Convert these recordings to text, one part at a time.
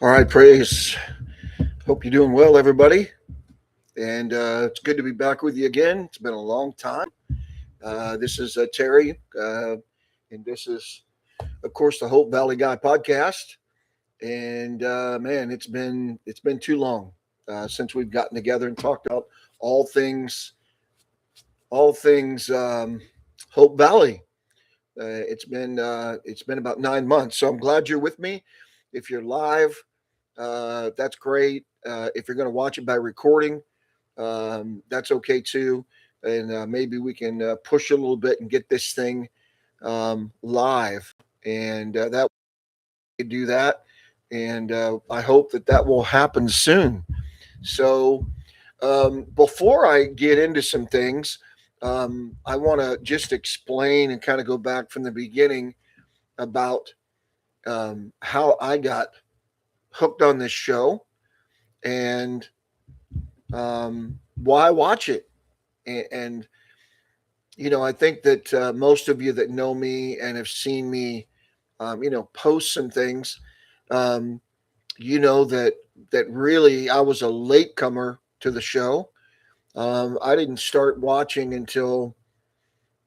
All right, praise. Hope you're doing well, everybody. And it's good to be back with you again. It's been a long time. This is Terry, and this is, of course, the Hope Valley Guy podcast. And man, it's been too long since we've gotten together and talked about all things, all things Hope Valley. It's been about 9 months, so I'm glad you're with me. If you're live, that's great. If you're going to watch it by recording, that's okay too. And maybe we can push a little bit and get this thing live. And that we can do that. And I hope that that will happen soon. So before I get into some things, I want to just explain and kind of go back from the beginning about how I got hooked on this show and why watch it. And I think that most of you that know me and have seen me, post some things, um, that really I was a latecomer to the show. I didn't start watching until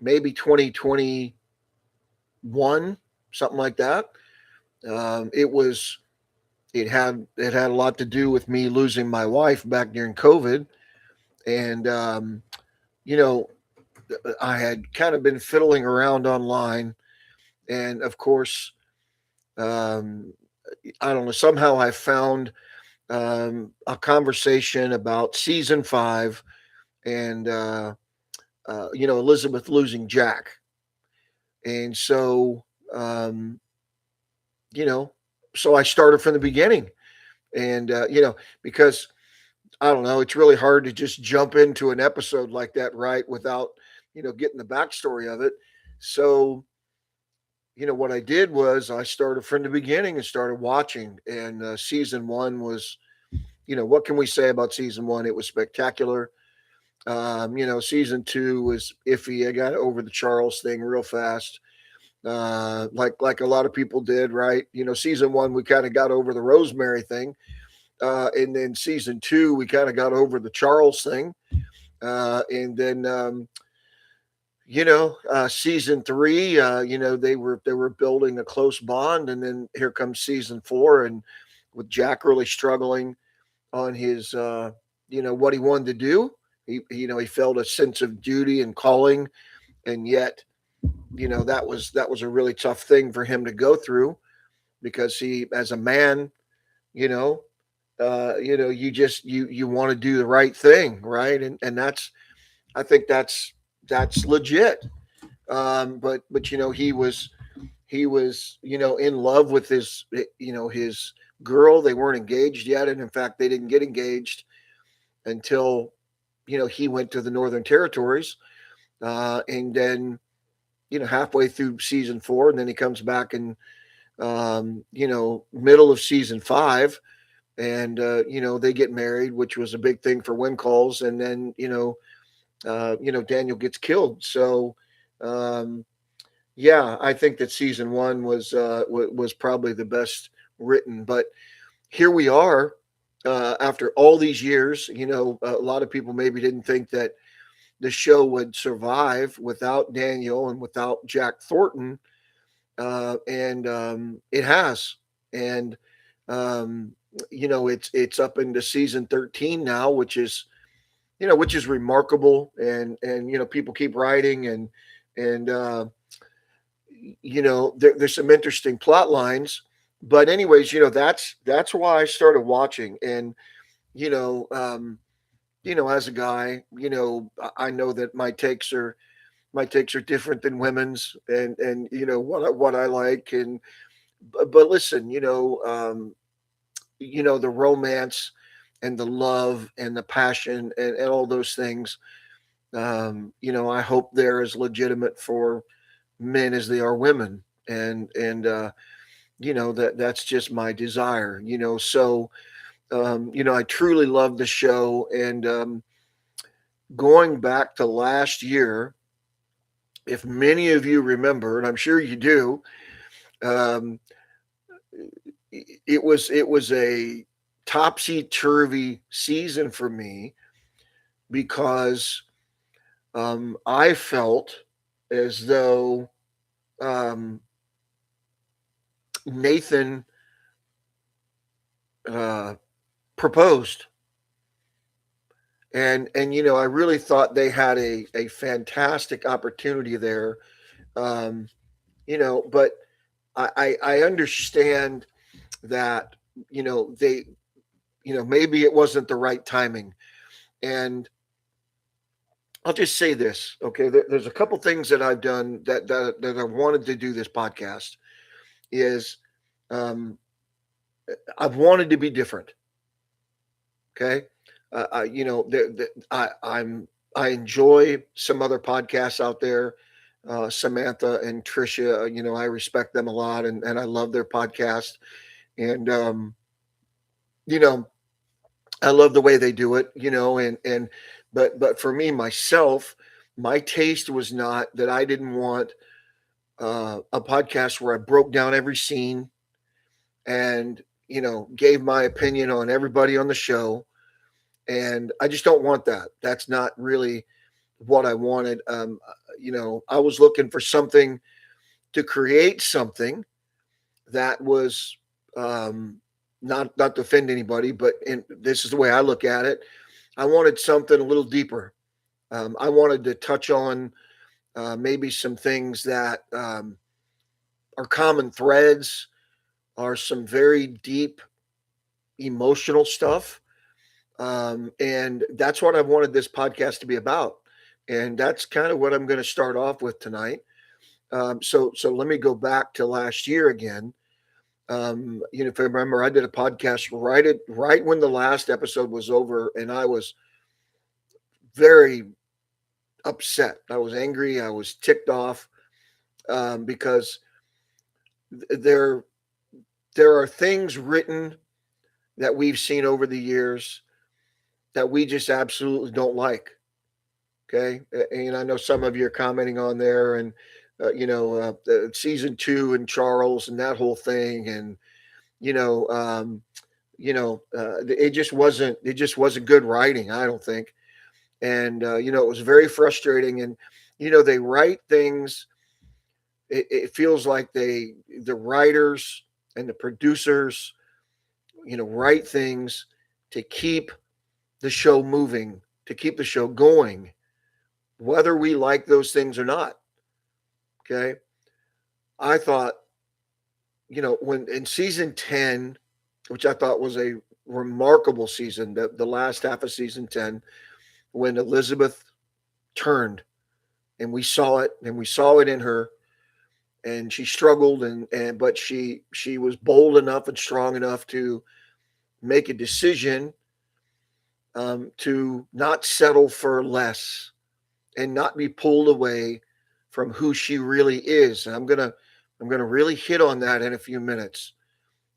maybe 2021, something like that. It was it had a lot to do with me losing my wife back during COVID, and you know I had kind of been fiddling around online, and of course, um, I don't know. Somehow I found a conversation about season five and Elizabeth losing Jack, and um, you know, so I started from the beginning, and because I don't know, it's really hard to just jump into an episode like that, right, without getting the backstory of it. So what I did was I started from the beginning and started watching. And season one was, what can we say about season one? It was spectacular. Season two was iffy. I got over the Charles thing real fast, like a lot of people did, right? Season one we kind of got over the Rosemary thing, and then season two we kind of got over the Charles thing, and then season three, they were building a close bond, and then here comes season four, and with Jack really struggling on his, what he wanted to do. He felt a sense of duty and calling, and yet, that was a really tough thing for him to go through because he, as a man, you know, you just you want to do the right thing, right? And that's I think that's legit. But he was in love with his girl. They weren't engaged yet, and in fact they didn't get engaged until he went to the Northern Territories, and then halfway through season four, and then he comes back in middle of season five, and they get married, which was a big thing for Win Calls, and then Daniel gets killed. So um, yeah, I think that season one was probably the best written. But here we are, after all these years. A lot of people maybe didn't think that the show would survive without Daniel and without Jack Thornton, and it has. And um, it's up into season 13 now, which is remarkable. And people keep writing, and there's some interesting plot lines. But anyways, that's why I started watching. And you know um as a guy, I know that my takes are different than women's, and what I like. And but listen, the romance and the love and the passion, and all those things, I hope they're as legitimate for men as they are women. And that's just my desire. So I truly love the show. And going back to last year, if many of you remember, and I'm sure you do, um, it was a topsy-turvy season for me because I felt as though um, Nathan uh, proposed, and I really thought they had a fantastic opportunity there. Um, but I understand that they maybe it wasn't the right timing, and I'll just say this, okay? There's a couple things that I've done that I wanted to do this podcast is um, I've wanted to be different. Okay, I enjoy some other podcasts out there. Samantha and Trisha, I respect them a lot, and I love their podcast. And you know, I love the way they do it. But for me myself, my taste was not that I didn't want a podcast where I broke down every scene and gave my opinion on everybody on the show, and I just don't want that. That's not really what I wanted. I was looking for something to create something that was not to offend anybody, but this is the way I look at it. I wanted something a little deeper. I wanted to touch on maybe some things that are common threads, are some very deep emotional stuff. And that's what I wanted this podcast to be about. And that's kind of what I'm going to start off with tonight. So let me go back to last year again. If I remember, I did a podcast right when the last episode was over, and I was very upset. I was angry. I was ticked off because there there are things written that we've seen over the years that we just absolutely don't like. Okay, and I know some of you are commenting on there, and season two and Charles and that whole thing, and you know, um, it just wasn't good writing. I don't think, and it was very frustrating. And they write things. It feels like the writers and the producers, write things to keep the show moving, to keep the show going, whether we like those things or not. Okay. I thought, when in season 10, which I thought was a remarkable season, the last half of season 10, when Elizabeth turned and we saw it in her, and she struggled, but she was bold enough and strong enough to make a decision to not settle for less and not be pulled away from who she really is. And I'm gonna really hit on that in a few minutes.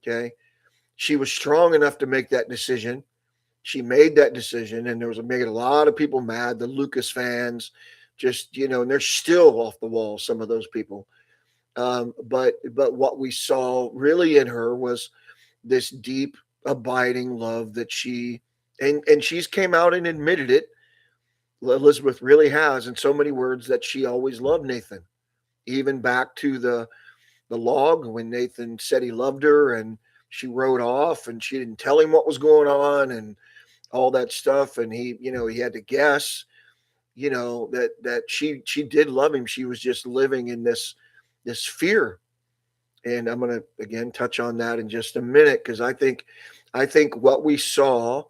Okay. She was strong enough to make that decision. She made that decision, and there was made a lot of people mad, the Lucas fans, just and they're still off the wall, some of those people. But what we saw really in her was this deep, abiding love that and she's came out and admitted it. Elizabeth really has, in so many words, that she always loved Nathan, even back to the log when Nathan said he loved her, and she rode off and she didn't tell him what was going on and all that stuff, and he had to guess, that she did love him. She was just living in this fear. And I'm going to again touch on that in just a minute, because I think what we saw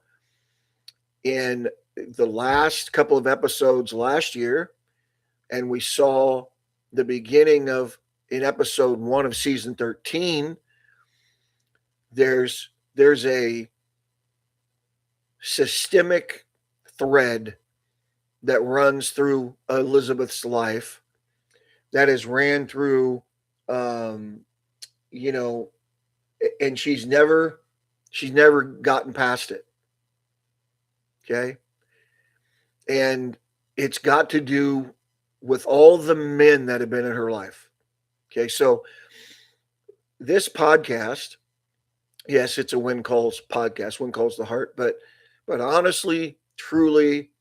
in the last couple of episodes last year, and we saw the beginning of in episode 1 of season 13, there's a systemic thread that runs through Elizabeth's life, that has ran through um you know and she's never gotten past it. Okay. And it's got to do with all the men that have been in her life. Okay. So this podcast Yes, it's a When Calls podcast, When Calls the Heart, but honestly, truly,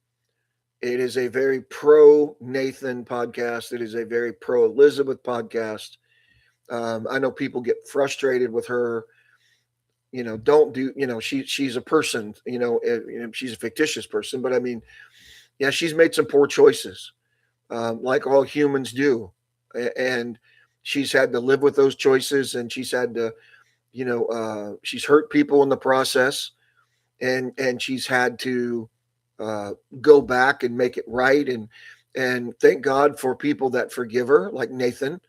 it is a very pro Nathan podcast. It is a very pro Elizabeth podcast. I know people get frustrated with her. Don't do. She's a person. She's a fictitious person, but I mean, yeah, she's made some poor choices, like all humans do, and she's had to live with those choices, and she's had to, she's hurt people in the process, and she's had to uh, go back and make it right, and thank God for people that forgive her, like Nathan,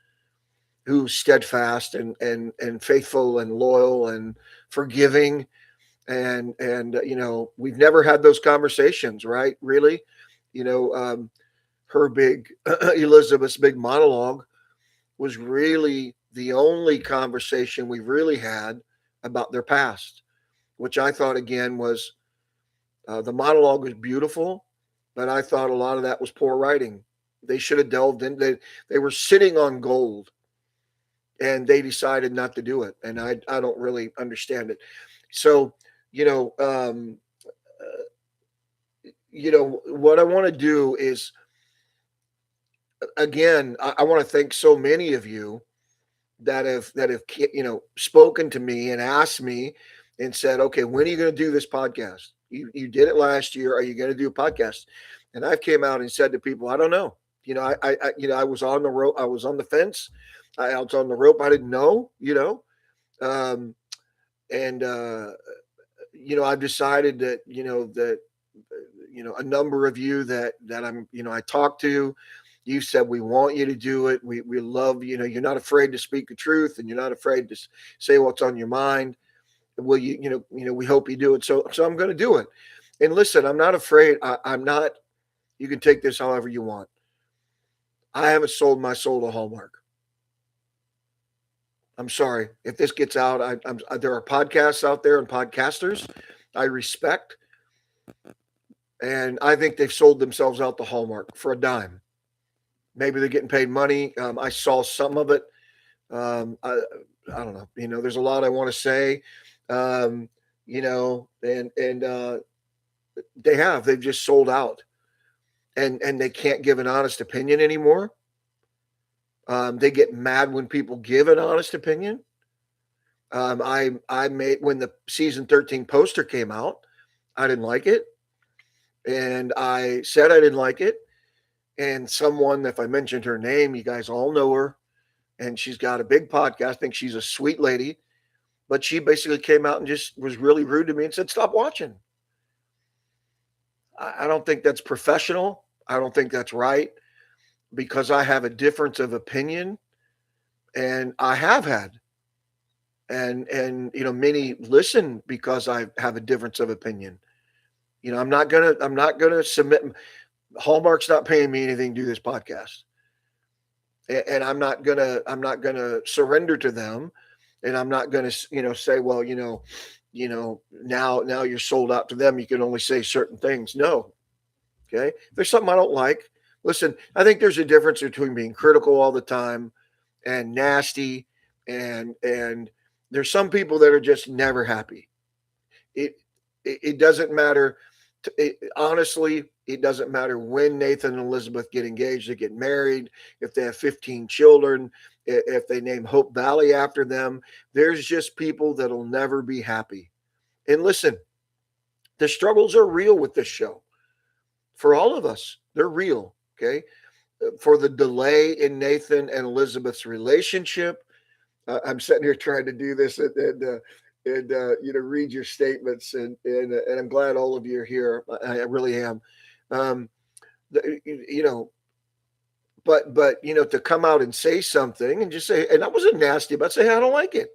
who's steadfast and faithful and loyal and forgiving, and we've never had those conversations, right? Really, you know, her big Elizabeth's big monologue was really the only conversation we really had about their past, which I thought again was the monologue was beautiful, but I thought a lot of that was poor writing. They should have delved in. They were sitting on gold, and they decided not to do it, and I don't really understand it. So you know um, what I want to do is, again, I want to thank so many of you that have spoken to me and asked me and said, okay, when are you going to do this podcast? You did it last year. Are you going to do a podcast? And I've came out and said to people, I don't know. I was on the rope. I was on the fence. I was on the rope. I didn't know. Um, and I've decided that a number of you that I talked to, you said we want you to do it. We love, you're not afraid to speak the truth, and you're not afraid to say what's on your mind. Will you, we hope you do it. So I'm going to do it. And listen, I'm not afraid. I'm not. You can take this however you want. I haven't sold my soul to Hallmark. I'm sorry if this gets out. There are podcasts out there and podcasters I respect, and I think they've sold themselves out to Hallmark for a dime. Maybe they're getting paid money. I saw some of it. I don't know. There's a lot I want to say. And they've just sold out, and they can't give an honest opinion anymore. They get mad when people give an honest opinion. I made when the season 13 poster came out, I didn't like it, and I said I didn't like it. And someone, if I mentioned her name, you guys all know her, and she's got a big podcast. I think she's a sweet lady, but she basically came out and just was really rude to me and said, "Stop watching." I don't think that's professional. I don't think that's right, because I have a difference of opinion, and I have had, and many listen because I have a difference of opinion. I'm not gonna submit. Hallmark's not paying me anything to do this podcast, and I'm not gonna surrender to them, and I'm not gonna say, well, now you're sold out to them. You can only say certain things. No, okay. If there's something I don't like, listen. I think there's a difference between being critical all the time and nasty, and there's some people that are just never happy. It doesn't matter. Honestly, it doesn't matter when Nathan and Elizabeth get engaged, they get married, if they have 15 children, if they name Hope Valley after them. There's just people that'll never be happy. And listen, the struggles are real with this show. For all of us, they're real. Okay. For the delay in Nathan and Elizabeth's relationship, I'm sitting here trying to do this and read your statements, and I'm glad all of you are here. I really am. Um, the, you know, but to come out and say something and just say, and I wasn't nasty about saying I don't like it,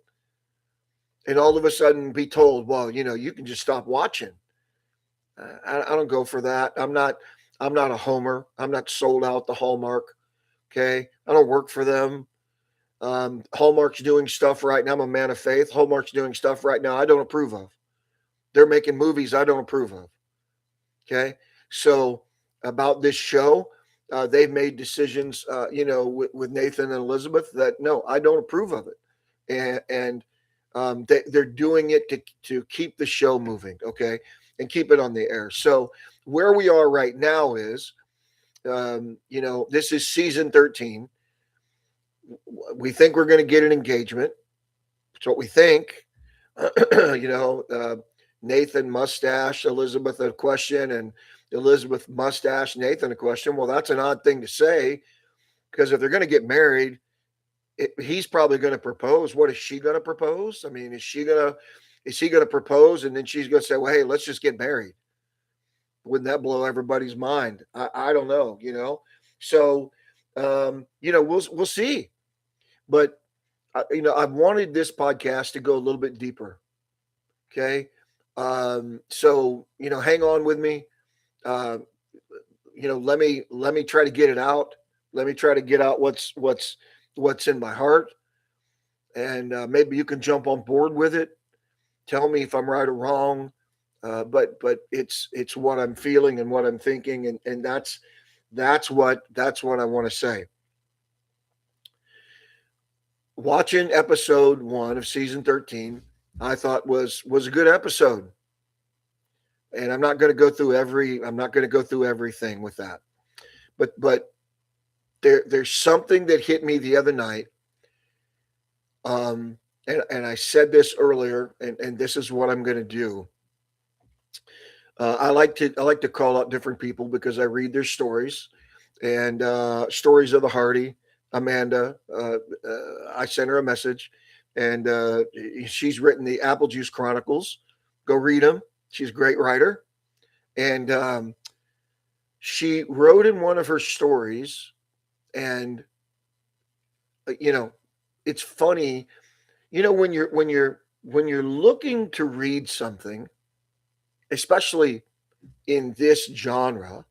and all of a sudden be told, well, you can just stop watching. I don't go for that. I'm not a homer. I'm not sold out to Hallmark. Okay, I don't work for them. Hallmark's doing stuff right now. I'm a man of faith. Hallmark's doing stuff right now I don't approve of. They're making movies I don't approve of. Okay. So about this show, they've made decisions, with Nathan and Elizabeth that no, I don't approve of it. And They're doing it to keep the show moving, okay, and keep it on the air. So where we are right now is, this is season 13. We think we're going to get an engagement. That's what we think. you know, uh, Nathan Mustache, Elizabeth a question, and Elizabeth Mustache, Nathan a question. Well, that's an odd thing to say because if they're going to get married, he's probably going to propose. What is she going to propose? I mean, is he going to propose and then she's going to say, well, hey, let's just get married? Wouldn't that blow everybody's mind? I don't know, So, we'll see. But I've wanted this podcast to go a little bit deeper. Okay. So, hang on with me. Uh, let me try to get it out. Let me try to get out what's in my heart. And maybe you can jump on board with it. Tell me if I'm right or wrong. But it's what I'm feeling and what I'm thinking. And that's what I want to say. Watching episode 1 of season 13, I thought was a good episode. And I'm not going to go through everything with that. But there's something that hit me the other night. And I said this earlier, and this is what I'm going to do. I like to call out different people because I read their stories, and stories of the Hardy. Amanda, I sent her a message, and she's written the Apple Juice Chronicles. Go read them. She's a great writer, and she wrote in one of her stories, and you know, it's funny. When you're looking to read something, especially in this genre,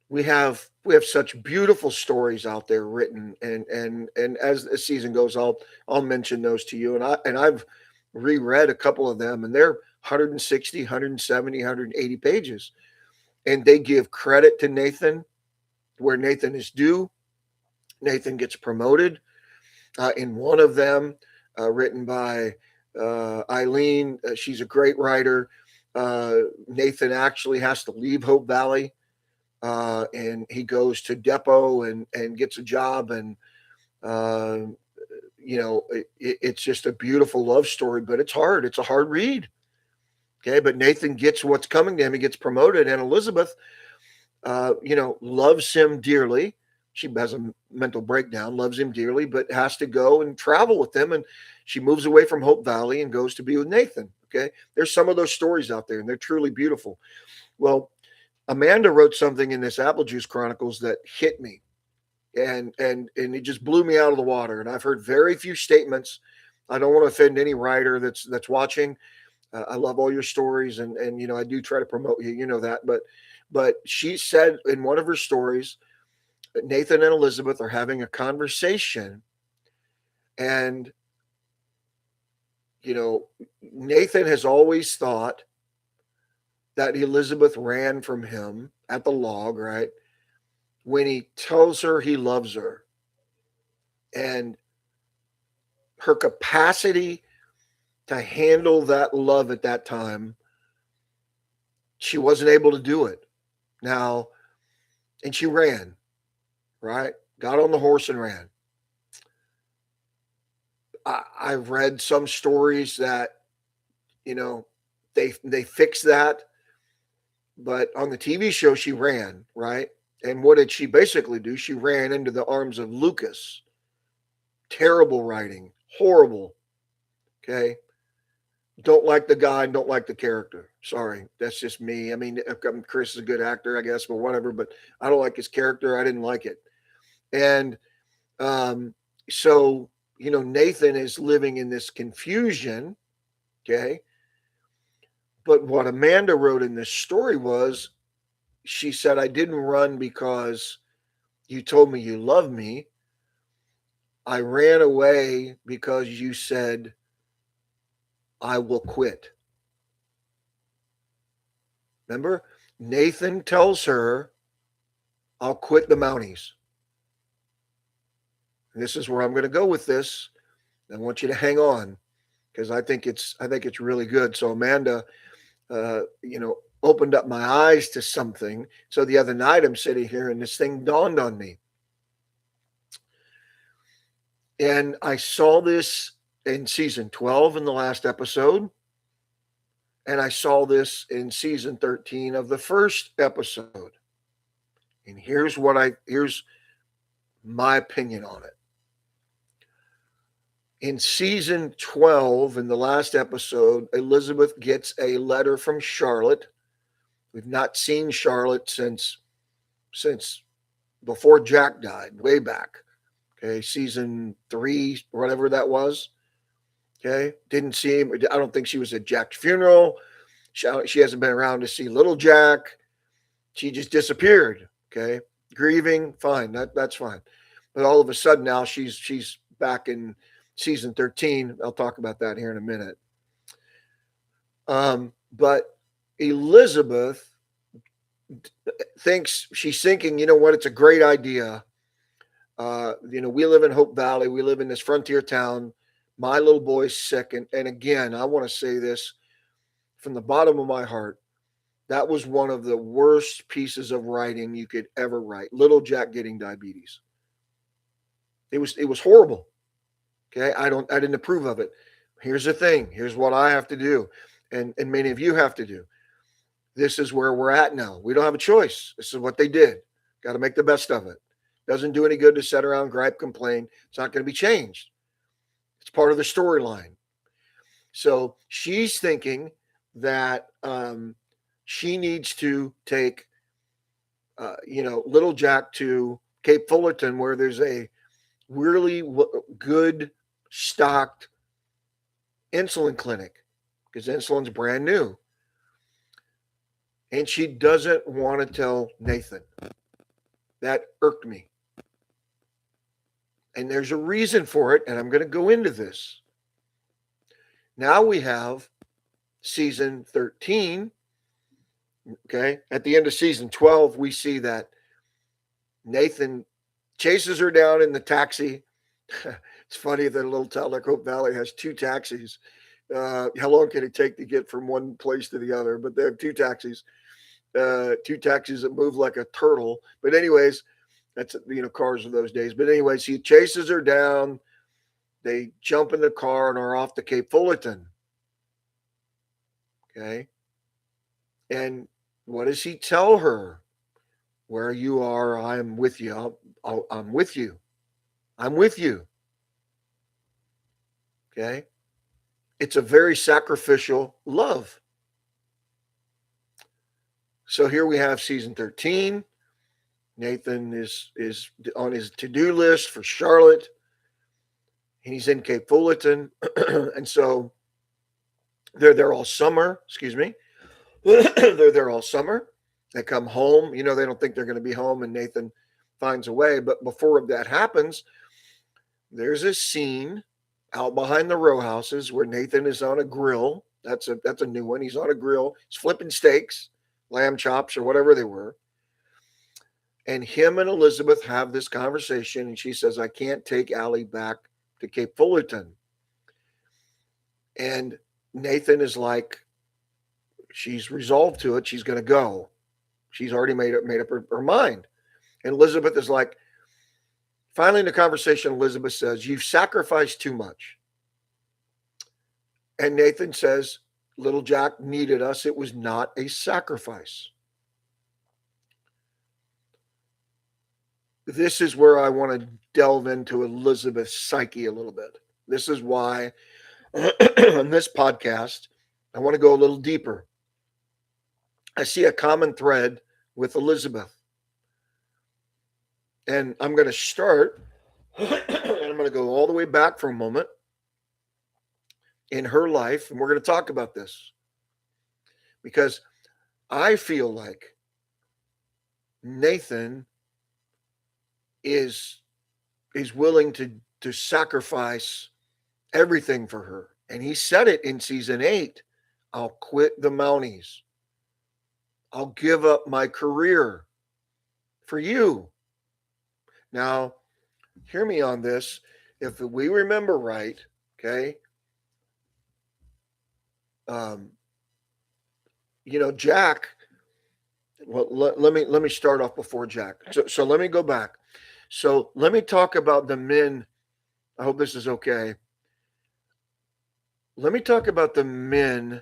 we have such beautiful stories out there written, and as the season goes, I'll mention those to you, and I've reread a couple of them, and they're 160, 170, 180 pages, and they give credit to Nathan where Nathan is due. Nathan gets promoted. In one of them, written by Eileen, she's a great writer. Nathan actually has to leave Hope Valley, and he goes to Depot and gets a job, and uh, it's just a beautiful love story, but it's hard. It's a hard read. Okay, but Nathan gets what's coming to him. He gets promoted, and Elizabeth, loves him dearly. She has a mental breakdown, loves him dearly, but has to go and travel with him. And she moves away from Hope Valley and goes to be with Nathan. Okay, there's some of those stories out there, and they're truly beautiful. Well, Amanda wrote something in this Apple Juice Chronicles that hit me, and it just blew me out of the water. And I've heard very few statements. I don't want to offend any writer that's watching. I love all your stories, and I do try to promote you. You know that, but she said in one of her stories, Nathan and Elizabeth are having a conversation, and Nathan has always thought that Elizabeth ran from him at the log, right? When he tells her he loves her, and her capacity to handle that love at that time, she wasn't able to do it. Now, and she ran, right? Got on the horse and ran. I've read some stories that, they fixed that, but on the TV show she ran, right? And what did she basically do? She ran into the arms of Lucas. Terrible writing, horrible. Okay. Don't like the guy, don't like the character. Sorry, that's just me. I mean, Chris is a good actor, I guess, but whatever. But I don't like his character. I didn't like it, and so Nathan is living in this confusion. Okay, but what Amanda wrote in this story was, she said, "I didn't run because you told me you love me. I ran away because you said I will quit." Remember, Nathan tells her, I'll quit the Mounties. And this is where I'm going to go with this. I want you to hang on because I think it's really good. So Amanda, opened up my eyes to something. So the other night I'm sitting here and this thing dawned on me, and I saw this in season 12 in the last episode, and I saw this in season 13 of the first episode. And here's my opinion on it. In season 12, in the last episode, Elizabeth gets a letter from Charlotte. We've not seen Charlotte since before Jack died, way back. Okay, season 3, whatever that was. Okay, didn't see him. I don't think she was at Jack's funeral. She hasn't been around to see little Jack. She just disappeared. Okay, grieving, fine, that's fine. But all of a sudden now she's back in season 13. I'll talk about that here in a minute. But Elizabeth thinks she's thinking, you know what? It's a great idea. We live in Hope Valley. We live in this frontier town. My little boy's sick, and again, I want to say this from the bottom of my heart. That was one of the worst pieces of writing you could ever write. Little Jack getting diabetes. It was horrible. Okay, I didn't approve of it. Here's the thing. Here's what I have to do, and many of you have to do. This is where we're at now. We don't have a choice. This is what they did. Got to make the best of it. Doesn't do any good to sit around, gripe, complain. It's not going to be changed. It's part of the storyline. So she's thinking that she needs to take, little Jack to Cape Fullerton, where there's a really good stocked insulin clinic, because insulin's brand new. And she doesn't want to tell Nathan. That irked me. And there's a reason for it, and I'm going to go into this. Now we have season 13. Okay. At the end of season 12, we see that Nathan chases her down in the taxi. It's funny that a little town like Hope Valley has 2 taxis. How long can it take to get from one place to the other? But they have 2 taxis. 2 taxis that move like a turtle. But anyways, that's cars of those days. But anyways, he chases her down. They jump in the car and are off to Cape Fullerton. Okay. And what does he tell her? Where you are, I'm with you. I'm with you. I'm with you. Okay. It's a very sacrificial love. So here we have season 13. Nathan is on his to-do list for Charlotte. He's in Cape Fullerton. And so they're there all summer. Excuse me. They're there all summer. They come home. They don't think they're going to be home, and Nathan finds a way. But before that happens, there's a scene out behind the row houses where Nathan is on a grill. That's a new one. He's on a grill. He's flipping steaks, lamb chops, or whatever they were. And him and Elizabeth have this conversation, and she says, I can't take Allie back to Cape Fullerton. And Nathan is like, she's resolved to it. She's going to go. She's already made up her mind. And Elizabeth is like, finally in the conversation, Elizabeth says, you've sacrificed too much. And Nathan says, little Jack needed us. It was not a sacrifice. This is where I want to delve into Elizabeth's psyche a little bit. This is why on this podcast, I want to go a little deeper. I see a common thread with Elizabeth. And I'm going to start, and I'm going to go all the way back for a moment in her life, and we're going to talk about this. Because I feel like Nathan is willing to sacrifice everything for her. And he said it in season 8. I'll quit the Mounties. I'll give up my career for you. Now, hear me on this. If we remember right, Okay. Jack. Well, let me start off before Jack. So let me go back. So let me talk about the men. I hope this is okay. Let me talk about the men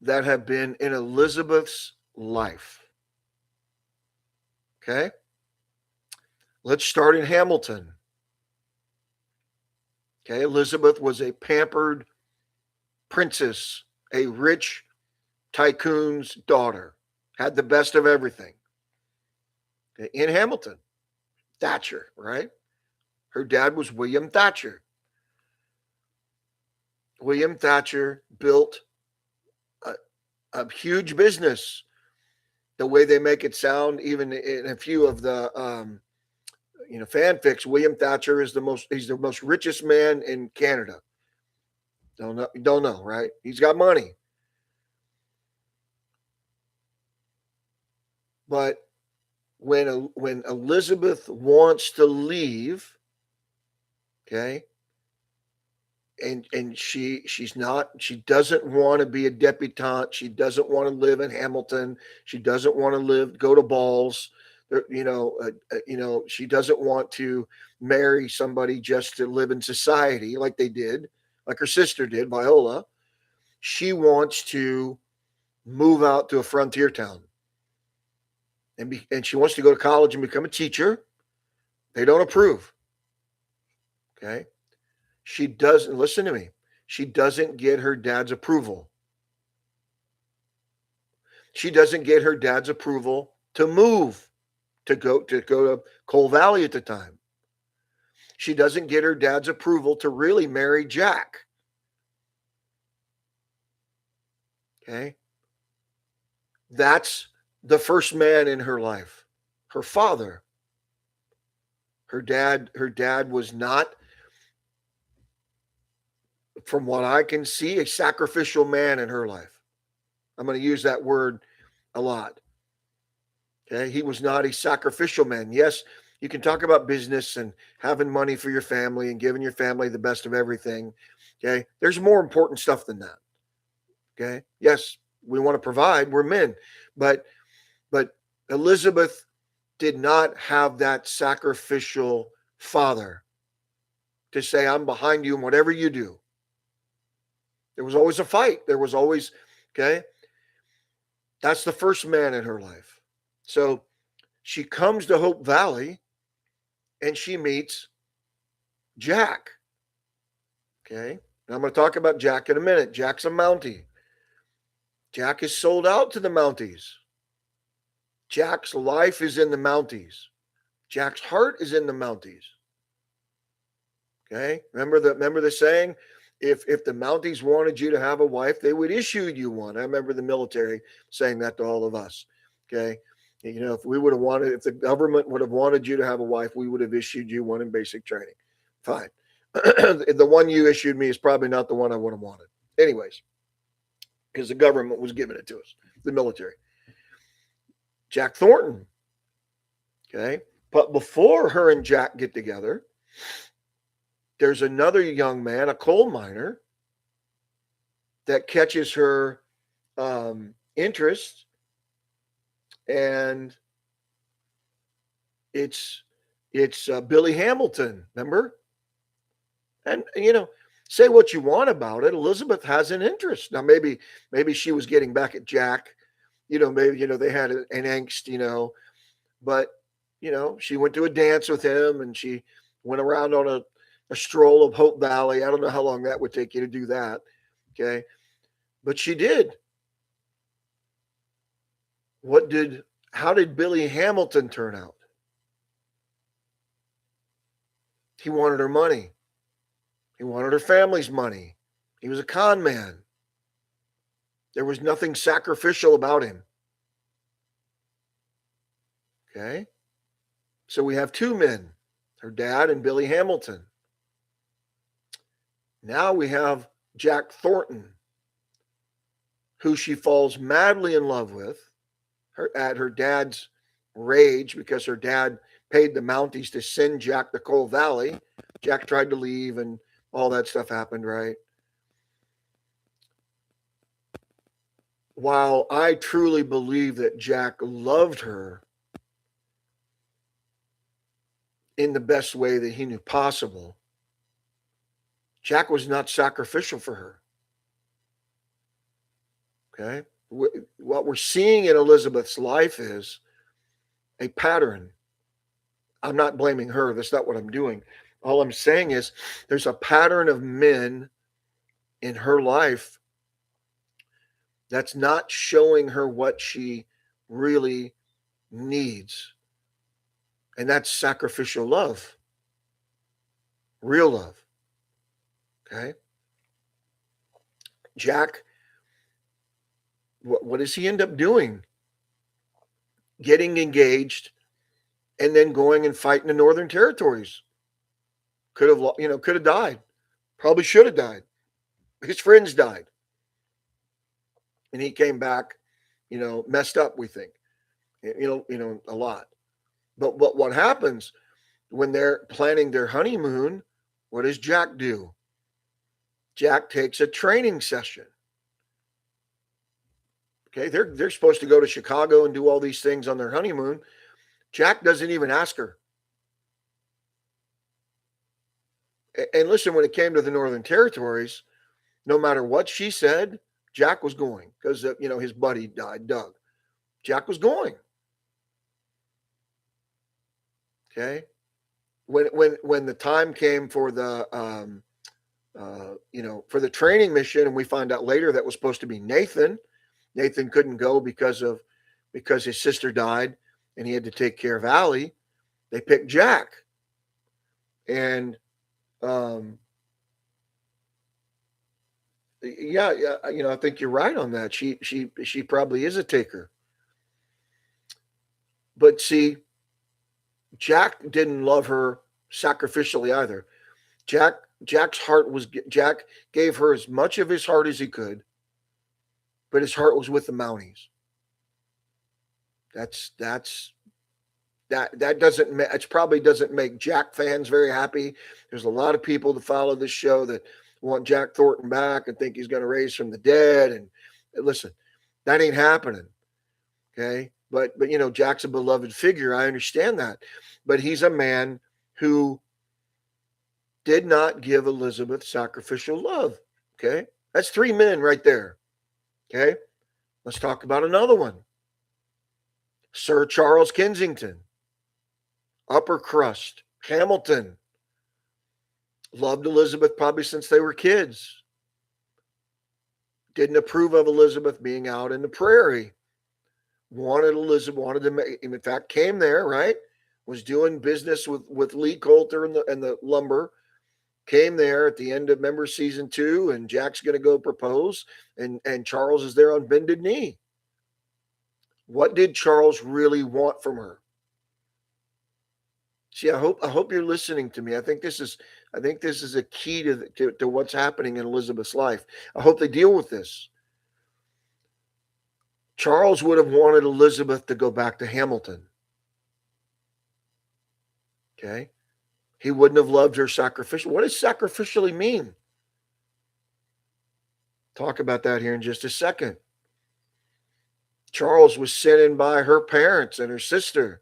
that have been in Elizabeth's life. Okay. Let's start in Hamilton. Okay. Elizabeth was a pampered princess, a rich tycoon's daughter, had the best of everything. Okay. In Hamilton, Thatcher, right? Her dad was William Thatcher. William Thatcher built a, a huge business. The way they make it sound, even in a few of the fanfics, William Thatcher is he's the most richest man in Canada. Don't know, right? He's got money. But when Elizabeth wants to leave, okay, and she doesn't want to be a debutante. She doesn't want to live in Hamilton. She doesn't want to go to balls. She doesn't want to marry somebody just to live in society like they did, like her sister did, Viola. She wants to move out to a frontier town, and she wants to go to college and become a teacher. They don't approve. Okay, she doesn't listen to me. She doesn't get her dad's approval. She doesn't get her dad's approval to move to go to Coal Valley at the time. She doesn't get her dad's approval to really marry Jack. Okay. That's the first man in her life. Her father. Her dad was not, from what I can see, a sacrificial man in her life. I'm going to use that word a lot. Okay. He was not a sacrificial man. Yes, you can talk about business and having money for your family and giving your family the best of everything. Okay. There's more important stuff than that. Okay. Yes, we want to provide. We're men. But Elizabeth did not have that sacrificial father to say, I'm behind you in whatever you do. There was always a fight. There was always, okay. That's the first man in her life. So she comes to Hope Valley and she meets Jack. Okay. Now I'm going to talk about Jack in a minute. Jack's a Mountie. Jack is sold out to the Mounties. Jack's life is in the Mounties. Jack's heart is in the Mounties. Okay. Remember the saying, if the Mounties wanted you to have a wife, they would issue you one. I remember the military saying that to all of us. Okay. If the government would have wanted you to have a wife, we would have issued you one in basic training. Fine. The one you issued me is probably not the one I would have wanted. Anyways, because the government was giving it to us, the military. Jack Thornton. Okay. But before her and Jack get together, there's another young man, a coal miner, that catches her interest, and it's Billy Hamilton. Remember? And say what you want about it, Elizabeth has an interest. Now maybe she was getting back at Jack. Maybe they had an angst. But she went to a dance with him, and she went around on a stroll of Hope Valley. I don't know how long that would take you to do that. Okay. But she did. How did Billy Hamilton turn out? He wanted her money. He wanted her family's money. He was a con man. There was nothing sacrificial about him. Okay. So we have two men, her dad and Billy Hamilton. Now we have Jack Thornton, who she falls madly in love with at her dad's rage, because her dad paid the Mounties to send Jack to Coal Valley. Jack tried to leave, and all that stuff happened, right? While I truly believe that Jack loved her in the best way that he knew possible, Jack was not sacrificial for her. Okay. What we're seeing in Elizabeth's life is a pattern. I'm not blaming her. That's not what I'm doing. All I'm saying is there's a pattern of men in her life that's not showing her what she really needs. And that's sacrificial love, real love. Okay. Jack, what does he end up doing? Getting engaged and then going and fighting the Northern Territories. Could have died. Probably should have died. His friends died. And he came back, messed up, we think. A lot. But what happens when they're planning their honeymoon? What does Jack do? Jack takes a training session. Okay, they're supposed to go to Chicago and do all these things on their honeymoon. Jack doesn't even ask her. And listen, when it came to the Northern Territories, no matter what she said, Jack was going because his buddy died, Doug. Jack was going. Okay, when the time came for the for the training mission, and we find out later that was supposed to be Nathan. Nathan couldn't go because his sister died, and he had to take care of Allie. They picked Jack, and yeah, I think you're right on that. She probably is a taker, but see, Jack didn't love her sacrificially either. Jack's heart was Jack gave her as much of his heart as he could, but his heart was with the Mounties. That doesn't it probably doesn't make Jack fans very happy. There's a lot of people that follow this show that want Jack Thornton back and think he's going to raise from the dead. And listen, that ain't happening. Okay, but Jack's a beloved figure. I understand that, but he's a man who did not give Elizabeth sacrificial love. Okay, that's 3 men right there. Okay, let's talk about another one. Sir Charles Kensington, upper crust, Hamilton. Loved Elizabeth probably since they were kids. Didn't approve of Elizabeth being out in the prairie. Wanted to, in fact, came there, right? Was doing business with Lee Coulter and the lumber. Came there at the end of season 2, and Jack's going to go propose, and Charles is there on bended knee. What did Charles really want from her? See, I hope you're listening to me. I think this is a key to what's happening in Elizabeth's life. I hope they deal with this. Charles would have wanted Elizabeth to go back to Hamilton. Okay. He wouldn't have loved her sacrificially. What does sacrificially mean? Talk about that here in just a second. Charles was sent in by her parents and her sister.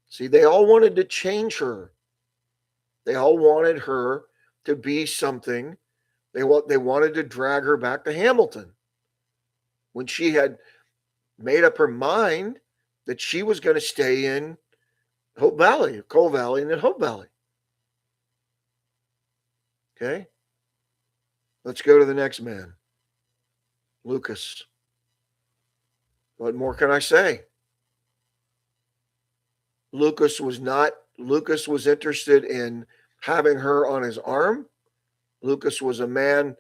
See, they all wanted to change her. They all wanted her to be something. They wanted to drag her back to Hamilton when she had made up her mind that she was going to stay in Hope Valley, Coal Valley, and then Hope Valley. Okay. Let's go to the next man. Lucas. What more can I say? Lucas was interested in having her on his arm. Lucas was a man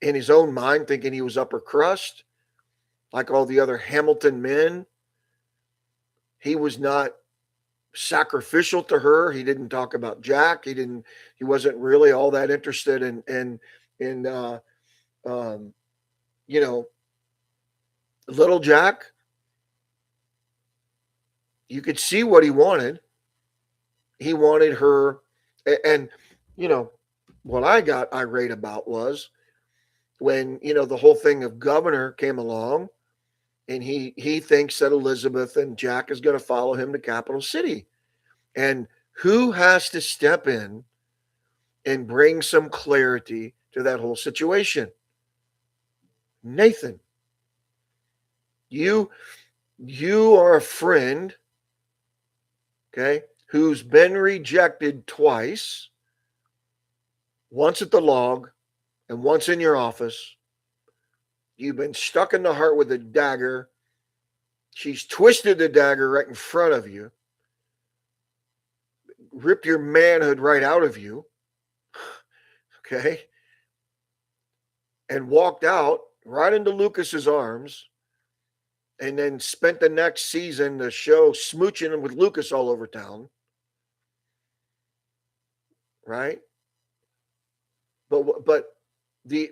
in his own mind thinking he was upper crust, like all the other Hamilton men. He was not sacrificial to her. He didn't talk about Jack. He wasn't really all that interested in little Jack. You could see what he wanted. He wanted her, and what I got irate about was when, the whole thing of governor came along, and he thinks that Elizabeth and Jack is going to follow him to Capital City. And who has to step in and bring some clarity to that whole situation? Nathan. You are a friend, okay, who's been rejected twice, once at the log and once in your office. You've been stuck in the heart with a dagger. She's twisted the dagger right in front of you, ripped your manhood right out of you, okay, and walked out right into Lucas's arms, and then spent the next season, the show, smooching with Lucas all over town, right? But the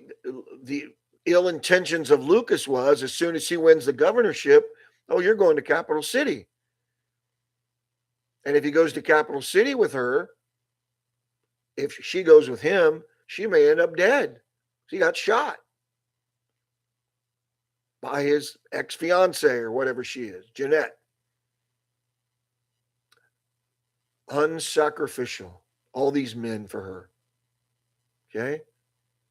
ill intentions of Lucas was, as soon as he wins the governorship, oh, you're going to Capital City. And if he goes to Capital City with her, if she goes with him, she may end up dead. She got shot by his ex-fiance or whatever she is, Jeanette. Unsacrificial. All these men for her. Okay?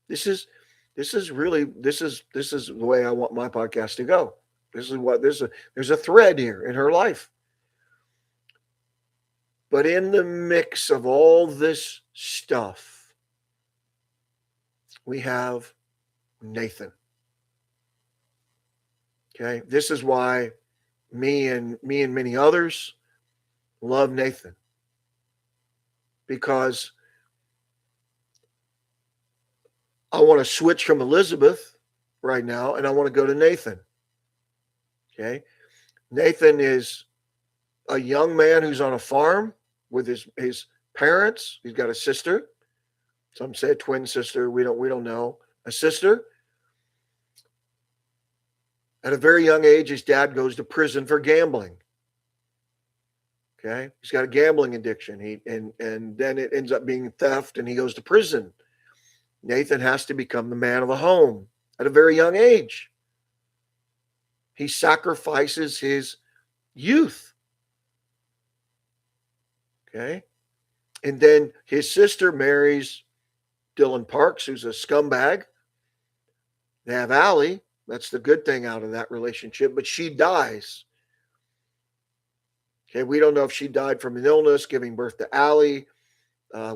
This is the way I want my podcast to go. There's a thread here in her life. But in the mix of all this stuff, we have Nathan. Okay? This is why me and many others love Nathan. Because I want to switch from Elizabeth right now, and I want to go to Nathan. Okay? Nathan is a young man who's on a farm with his parents. He's got a sister. Some say a twin sister. We don't know. A sister. At a very young age, his dad goes to prison for gambling. Okay? He's got a gambling addiction. And then it ends up being theft, and he goes to prison. Nathan has to become the man of the home at a very young age. He sacrifices his youth. Okay? And then his sister marries Dylan Parks, who's a scumbag. They have Allie. That's the good thing out of that relationship, but she dies. Okay, we don't know if she died from an illness, giving birth to Allie.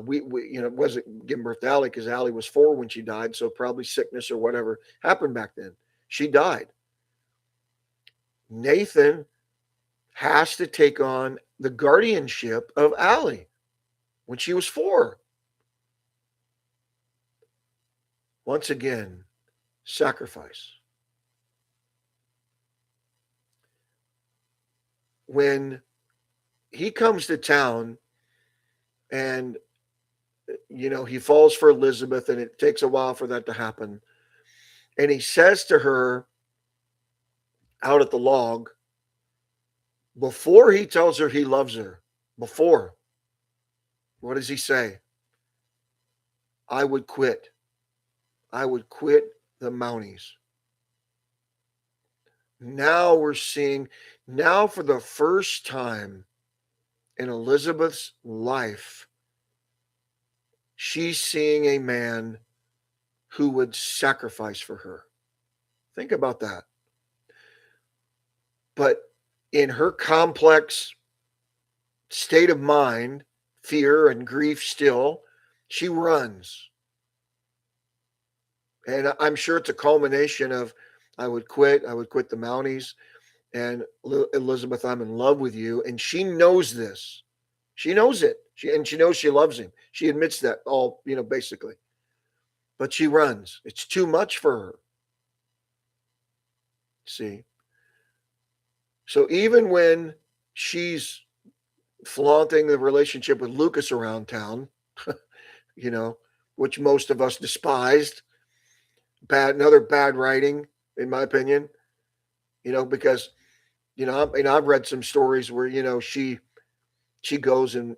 We wasn't giving birth to Allie because Allie was 4 when she died, so probably sickness or whatever happened back then. She died. Nathan has to take on the guardianship of Allie when she was 4. Once again, sacrifice. When he comes to town and he falls for Elizabeth, and it takes a while for that to happen, and he says to her out at the log, before he tells her he loves her, what does he say? I would quit the Mounties. Now we're seeing, for the first time in Elizabeth's life, she's seeing a man who would sacrifice for her. Think about that. But in her complex state of mind, fear and grief still, she runs. And I'm sure it's a culmination of, I would quit the Mounties, and Elizabeth, I'm in love with you. And she knows this. She knows it. She knows she loves him. She admits that all, basically. But she runs. It's too much for her. See? So even when she's flaunting the relationship with Lucas around town, which most of us despised, another bad writing, in my opinion, because, I've read some stories where, she she goes and,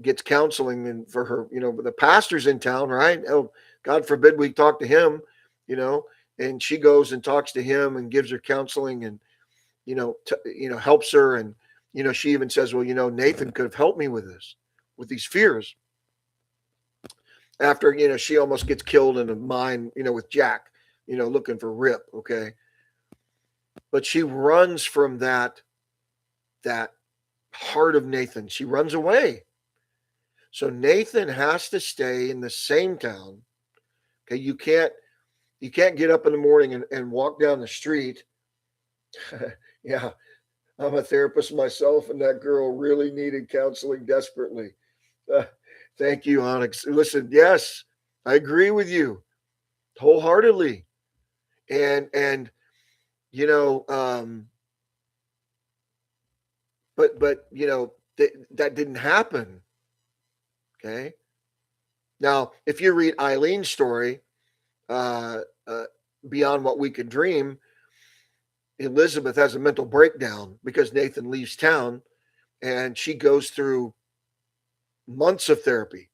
gets counseling and for her, the pastor's in town, right? Oh, God forbid we talk to him, you know, and she goes and talks to him and gives her counseling and, helps her. And, she even says, well, Nathan could have helped me with this, with these fears after, she almost gets killed in a mine, with Jack, looking for Rip. Okay. But she runs from that heart of Nathan. She runs away. So Nathan has to stay in the same town. Okay. You can't get up in the morning and walk down the street. Yeah. I'm a therapist myself, and that girl really needed counseling desperately. Uh, Thank you, Onyx. Listen, yes, I agree with you wholeheartedly. And you know, but that didn't happen. Okay. Now, if you read Eileen's story, uh, uh, Beyond What We Could Dream, Elizabeth has a mental breakdown because Nathan leaves town, and she goes through months of therapy.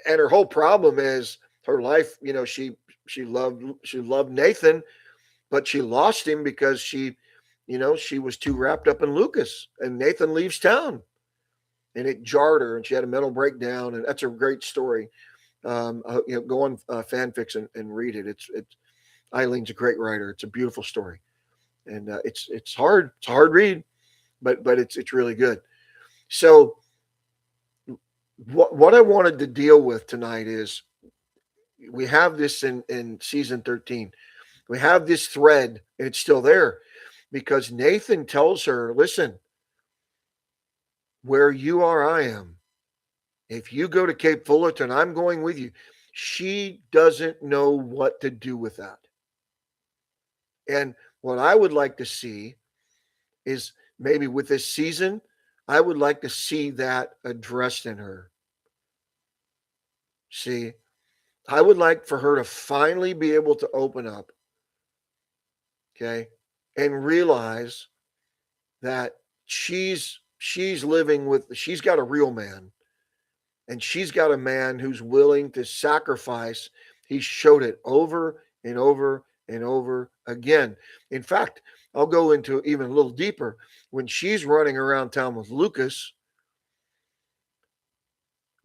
And her whole problem is her life. She loved Nathan, but she lost him because she was too wrapped up in Lucas, and Nathan leaves town, and it jarred her, and she had a mental breakdown. And that's a great story. Go on fanfics and read it. It's Eileen's a great writer. It's a beautiful story, and it's hard. It's a hard read, but it's really good. So what I wanted to deal with tonight is we have this in season 13. We have this thread, and it's still there because Nathan tells her, listen, where you are, I am. If you go to Cape Fullerton, I'm going with you. She doesn't know what to do with that. And what I would like to see is maybe with this season, I would like to see that addressed in her. See, I would like for her to finally be able to open up, okay, and realize that she's living with she's got a real man, and she's got a man who's willing to sacrifice. He showed it over and over and over again. In fact, I'll go into even a little deeper. When she's running around town with Lucas,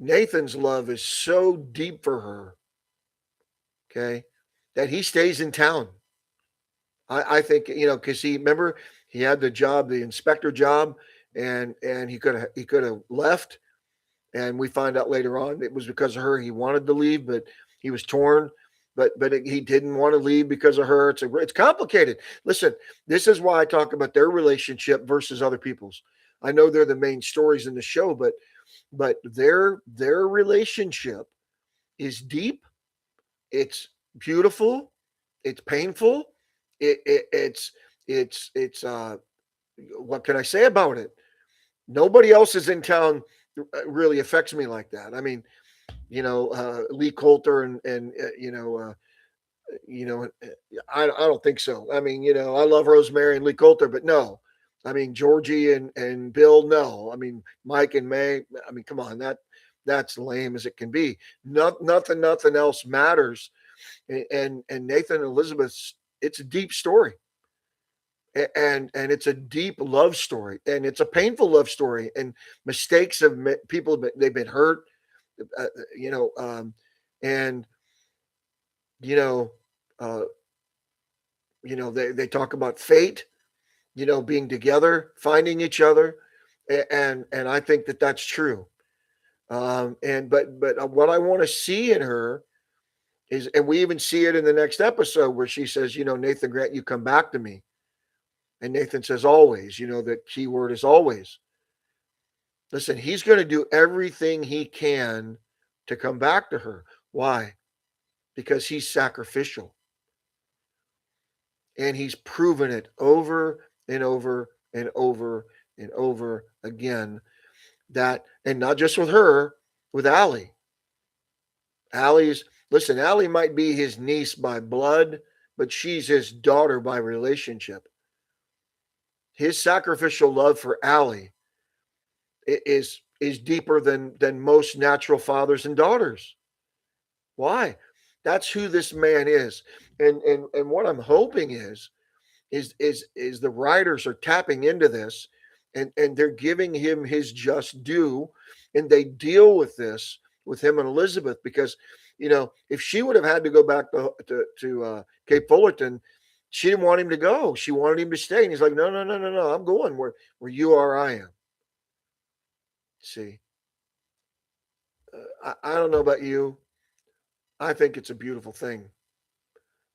Nathan's love is so deep for her, okay, that he stays in town. I think, because he remember he had the job, the inspector job, and he could have left. And we find out later on it was because of her. He wanted to leave, but he was torn. But he didn't want to leave because of her. It's complicated. Listen, this is why I talk about their relationship versus other people's. I know they're the main stories in the show, but their relationship is deep. It's beautiful. It's painful. It's what can I say about it? Nobody else is in town really affects me like that. I mean, Lee Coulter and I don't think so. I mean, I love Rosemary and Lee Coulter, but no. I mean, Georgie and Bill, no. I mean, Mike and May. I mean, come on, that's lame as it can be. Nothing else matters. And Nathan and Elizabeth's, it's a deep story, and it's a deep love story, and it's a painful love story, and mistakes of people, they've been hurt, uh, you know, and you know, uh, they talk about fate, being together, finding each other, and I think that that's true. And but what I want to see in her is, and we even see it in the next episode where she says, Nathan Grant, you come back to me. And Nathan says, always, the key word is always. Listen, he's going to do everything he can to come back to her. Why? Because he's sacrificial. And he's proven it over and over and over and over again. That, and not just with her, with Allie. Allie might be his niece by blood, but she's his daughter by relationship. His sacrificial love for Allie is deeper than most natural fathers and daughters. Why? That's who this man is. And what I'm hoping is the writers are tapping into this, and they're giving him his just due, and they deal with this with him and Elizabeth, because if she would have had to go back to Cape Fullerton, she didn't want him to go. She wanted him to stay, and he's like, no, no, no, no, no, I'm going where you are, I am. See, I don't know about you. I think it's a beautiful thing.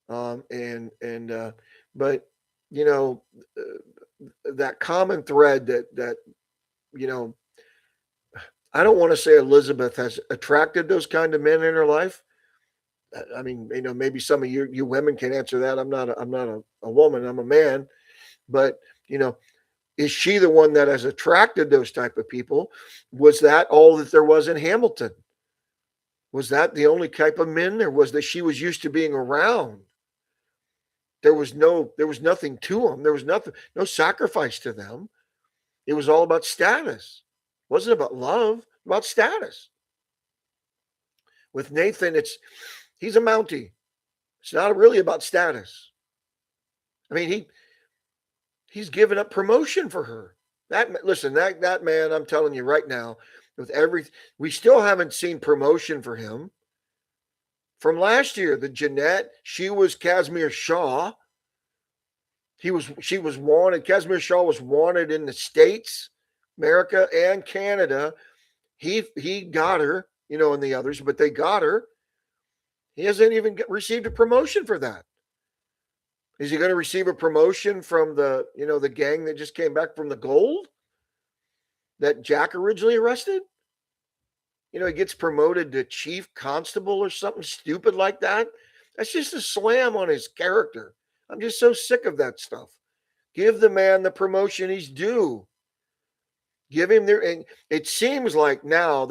And but you know that common thread that you know I don't want to say Elizabeth has attracted those kind of men in her life. I mean, maybe some of you women can answer that. I'm not a woman. I'm a man. But you know, is she the one that has attracted those type of people? Was that all that there was in Hamilton? Was that the only type of men there was that she was used to being around? There was nothing to them. There was nothing, no sacrifice to them. It was all about status. It wasn't about love, about status. With Nathan, he's a Mountie. It's not really about status. I mean, he's given up promotion for her. That man, I'm telling you right now, with every we still haven't seen promotion for him from last year. The Jeanette, she was Casimir Shaw. She was wanted. Casimir Shaw was wanted in the States, America, and Canada. He got her, and the others, but they got her. He hasn't even received a promotion for that. Is he going to receive a promotion from the gang that just came back from the gold that Jack originally arrested? He gets promoted to chief constable or something stupid like that. That's just a slam on his character. I'm just so sick of that stuff. Give the man the promotion he's due. Give him there. And it seems like now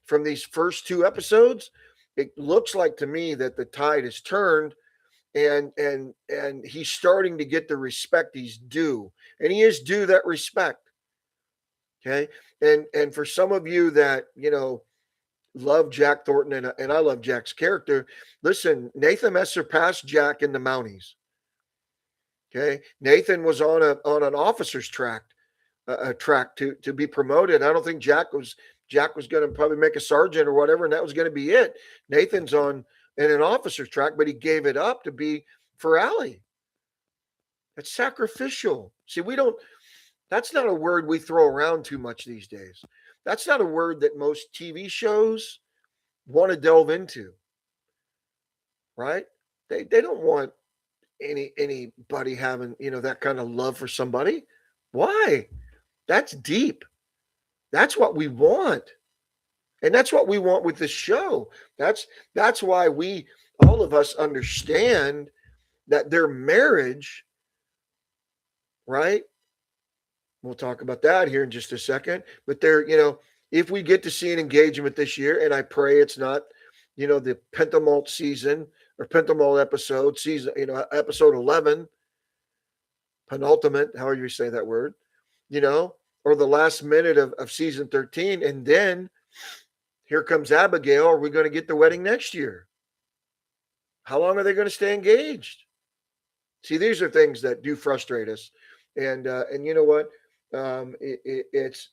from these first two episodes, it looks like to me that the tide has turned, and he's starting to get the respect he's due. And he is due that respect. Okay. And for some of you that, love Jack Thornton, and I love Jack's character, listen, Nathan has surpassed Jack in the Mounties. Okay. Nathan was on an officer's track, a track to be promoted. I don't think Jack was going to probably make a sergeant or whatever, and that was going to be it. Nathan's in an officer's track, but he gave it up to be for Allie. That's sacrificial. See, that's not a word we throw around too much these days. That's not a word that most TV shows want to delve into, right? They don't want anybody having, that kind of love for somebody. Why? That's deep. That's what we want. And that's what we want with this show. That's why all of us understand that their marriage, right? We'll talk about that here in just a second. But if we get to see an engagement this year, and I pray it's not, the Pentamalt season or Pentamalt episode, episode 11, penultimate, however you say that word, or the last minute of season 13. And then here comes Abigail. Are we going to get the wedding next year? How long are they going to stay engaged? See, these are things that do frustrate us. And you know what? It's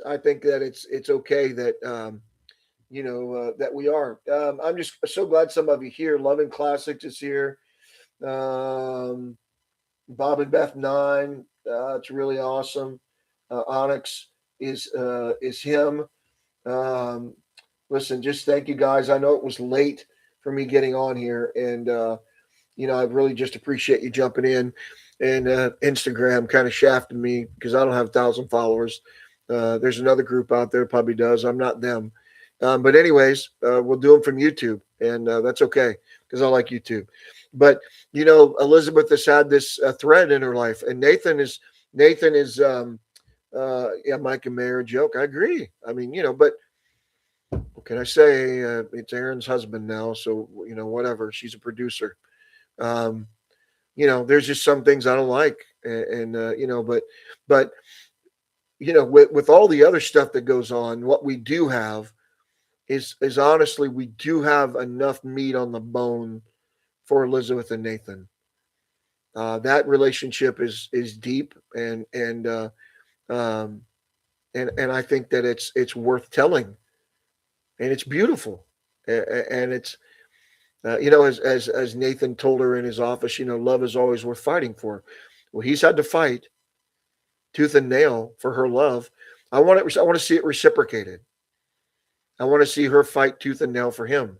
I think that it's okay that that we are. I'm just so glad some of you here. Loving Classics is here. Bob and Beth 9. It's really awesome. Onyx is him. Listen, just thank you guys. I know it was late for me getting on here, and I really just appreciate you jumping in. And Instagram kind of shafted me because I don't have 1,000 followers. There's another group out there probably does. I'm not them. But anyways, we'll do them from YouTube, and that's okay because I like YouTube. But Elizabeth has had this thread in her life, and Nathan is Mike and Mayor joke. I agree. I mean, but what can I say? It's Aaron's husband now, so whatever. She's a producer. There's just some things I don't like, and but with all the other stuff that goes on, what we do have is honestly, we do have enough meat on the bone for Elizabeth and Nathan. That relationship is deep, um, and I think that it's worth telling, and it's beautiful, and it's as Nathan told her in his office, love is always worth fighting for. Well, he's had to fight tooth and nail for her love. I want to see it reciprocated. I want to see her fight tooth and nail for him.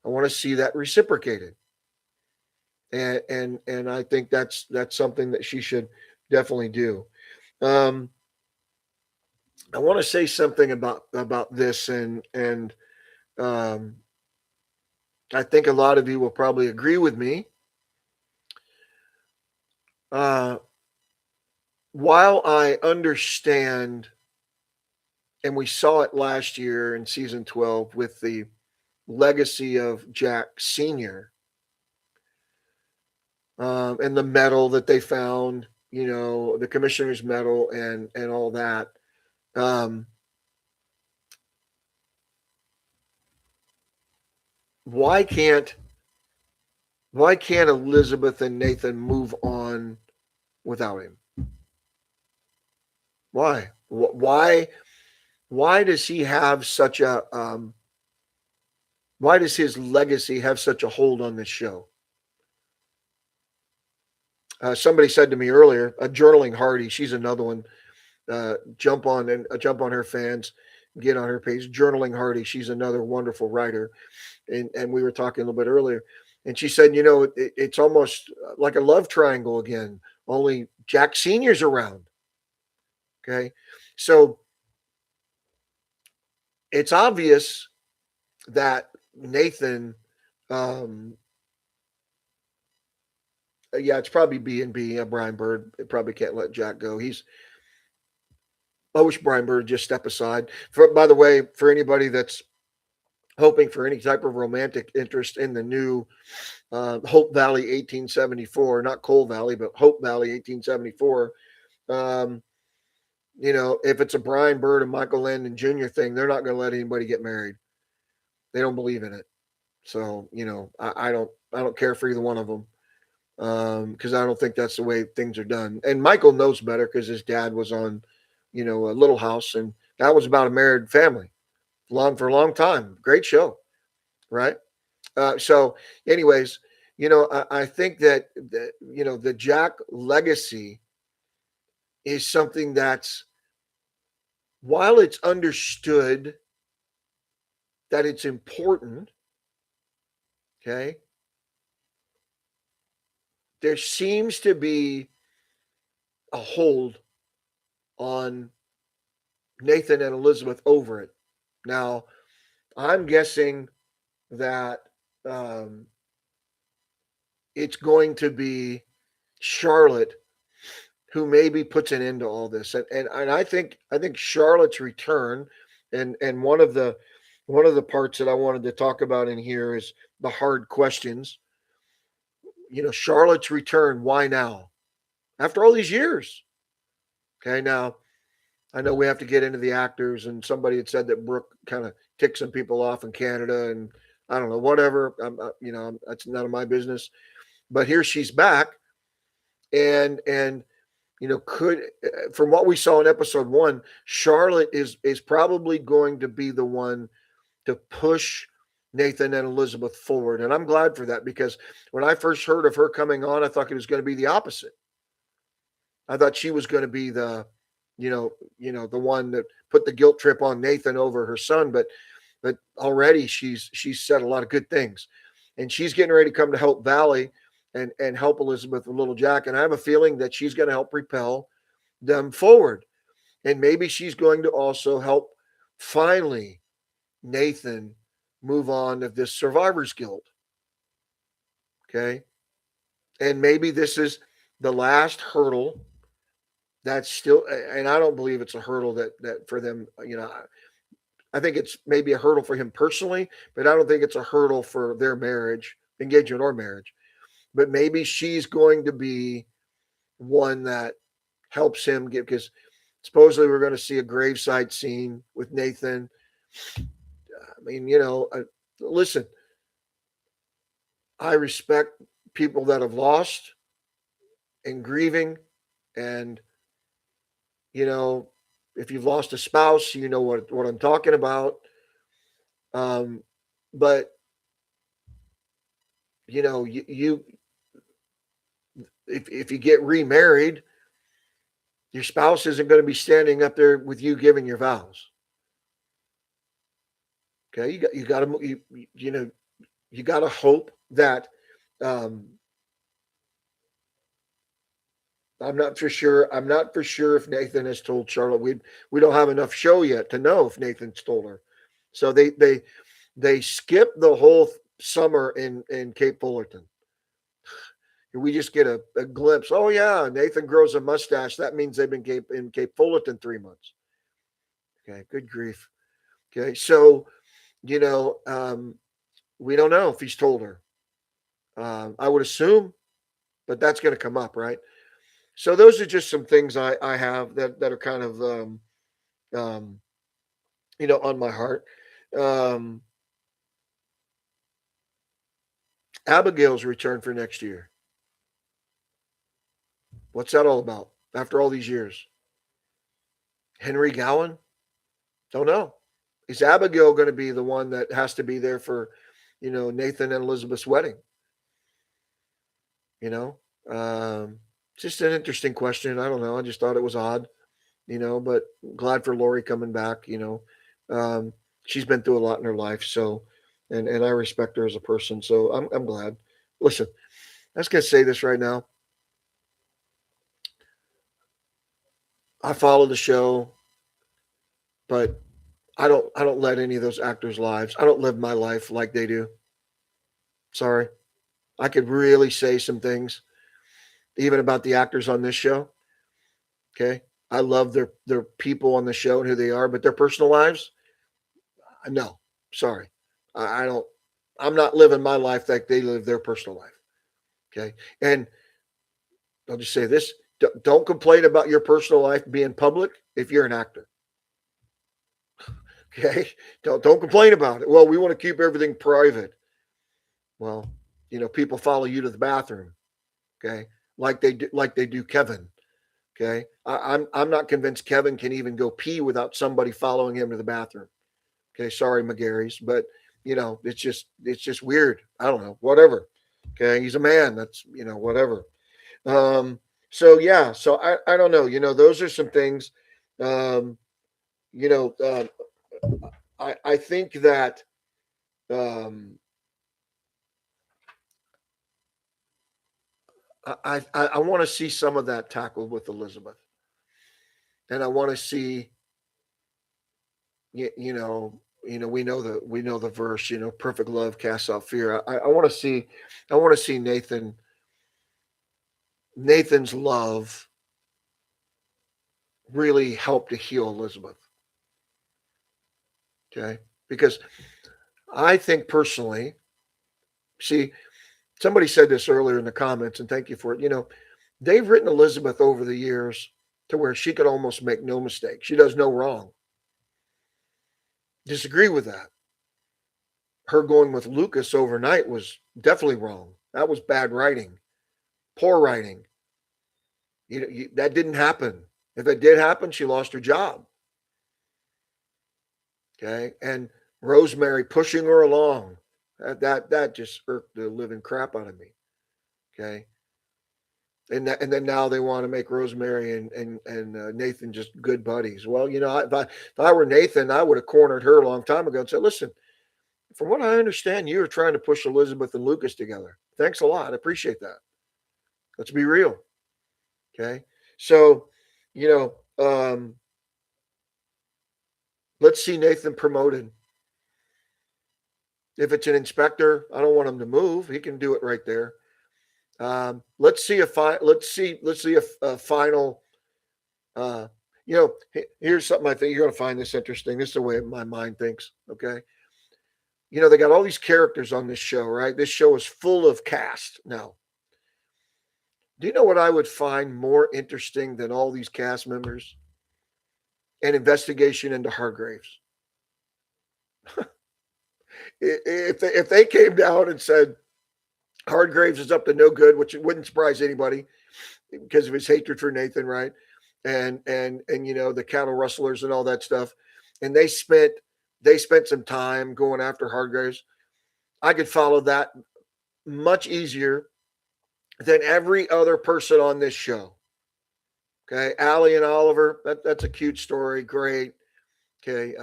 I want to see that reciprocated, and I think that's something that she should definitely do. Um, I want to say something about this, and um, I think a lot of you will probably agree with me. Uh, while I understand, and we saw it last year in season 12 with the legacy of Jack Sr., and the medal that they found, the commissioner's medal and all that. Um, why can't why can't Elizabeth and Nathan move on without him? Why? Why does he have such a why does his legacy have such a hold on this show? Somebody said to me earlier, journaling Hardy, she's another one. Jump on her fans, get on her page. Journaling Hardy, she's another wonderful writer, and we were talking a little bit earlier, and she said, it's almost like a love triangle again. Only Jack Senior's around. Okay, so it's obvious that Nathan, um, yeah, it's probably B and B. Brian Bird probably can't let Jack go. I wish Brian Bird just step aside. By the way, for anybody that's hoping for any type of romantic interest in the new Hope Valley 1874, not Coal Valley, but Hope Valley 1874. Um, if it's a Brian Bird and Michael Landon Jr. thing, they're not going to let anybody get married. They don't believe in it. So I don't care for either one of them, because I don't think that's the way things are done. And Michael knows better because his dad was on, a Little House, and that was about a married family, for a long time. Great show, right? So, anyways, I think that the Jack legacy is something that's, while it's understood that it's important, okay, there seems to be a hold on Nathan and Elizabeth over it. Now, I'm guessing that um, it's going to be Charlotte who maybe puts an end to all this, and I think Charlotte's return, and one of the parts that I wanted to talk about in here is the hard questions. Charlotte's return. Why now? After all these years. Okay, now I know we have to get into the actors, and somebody had said that Brooke kind of ticked some people off in Canada, and I don't know, whatever. That's none of my business. But here she's back, and could from what we saw in episode 1, Charlotte is probably going to be the one to push Nathan and Elizabeth forward, and I'm glad for that, because when I first heard of her coming on, I thought it was going to be the opposite. I thought she was going to be the one that put the guilt trip on Nathan over her son, but already she's said a lot of good things, and she's getting ready to come to Hope Valley and help Elizabeth with Little Jack, and I have a feeling that she's going to help propel them forward, and maybe she's going to also help finally Nathan move on of this survivor's guilt. Okay, and maybe this is the last hurdle that's still, and I don't believe it's a hurdle that for them, I think it's maybe a hurdle for him personally, but I don't think it's a hurdle for their marriage, engagement or marriage. But maybe she's going to be one that helps him get, because Supposedly, we're going to see a graveside scene with Nathan. I mean, listen, I respect people that have lost and grieving. And, you know, if you've lost a spouse, you know what I'm talking about. Um, but, you if you get remarried, your spouse isn't going to be standing up there with you giving your vows. Okay, you got to hope that um, I'm not for sure. I'm not for sure if Nathan has told Charlotte. We don't have enough show yet to know if Nathan's told her. So they skipped the whole summer in Cape Fullerton. We just get a glimpse. Oh yeah, Nathan grows a mustache. That means they've been in Cape Fullerton 3 months. Okay, good grief. Okay, so you know we don't know if he's told her. I would assume, but that's going to come up, right? So those are just some things I have that are kind of um, on my heart. Um, Abigail's return for next year. What's that all about? After all these years, Henry Gowan? Don't know. Is Abigail going to be the one that has to be there for, Nathan and Elizabeth's wedding? You know, just an interesting question. I don't know. I just thought it was odd, but glad for Lori coming back. She's been through a lot in her life, so and I respect her as a person. So I'm glad. Listen, I just gonna say this right now. I follow the show, but I don't let any of those actors' lives. I don't live my life like they do. Sorry. I could really say some things, even about the actors on this show. Okay. I love their people on the show and who they are, but their personal lives, no. Sorry. I don't I'm not living my life like they live their personal life. Okay. And I'll just say this. Don't complain about your personal life being public if you're an actor. Okay. Don't complain about it. Well, we want to keep everything private. Well, people follow you to the bathroom. Okay. Like they do Kevin. Okay. I'm not convinced Kevin can even go pee without somebody following him to the bathroom. Okay. Sorry, McGarry's, but it's just weird. I don't know. Whatever. Okay. He's a man. That's whatever. Um, so yeah, so I don't know. Those are some things. Um, you know, uh, I think that um, I want to see some of that tackled with Elizabeth, and I want to see we know the verse, perfect love casts out fear. I want to see Nathan's love really help to heal Elizabeth. Okay, because I think personally, see, somebody said this earlier in the comments, and thank you for it. They've written Elizabeth over the years to where she could almost make no mistake. She does no wrong. Disagree with that. Her going with Lucas overnight was definitely wrong. That was bad writing, poor writing. That didn't happen. If it did happen, she lost her job. Okay, and Rosemary pushing her along. That just irked the living crap out of me. Okay, and then now they want to make Rosemary and Nathan just good buddies. Well, if I were Nathan, I would have cornered her a long time ago and said, "Listen, from what I understand, you were trying to push Elizabeth and Lucas together. Thanks a lot. I appreciate that. Let's be real." Okay, so you know, let's see Nathan promoted. If it's an inspector, I don't want him to move. He can do it right there. Let's see a final. Uh, here's something I think you're going to find this interesting. This is the way my mind thinks. Okay, they got all these characters on this show, right? This show is full of cast. Now, do you know what I would find more interesting than all these cast members? an investigation into Hargraves. If they came down and said Hargraves is up to no good, which it wouldn't surprise anybody because of his hatred for Nathan, right? And the cattle rustlers and all that stuff, and they spent some time going after Hargraves. I could follow that much easier than every other person on this show. Okay, Allie and Oliver, that's a cute story, great. Okay,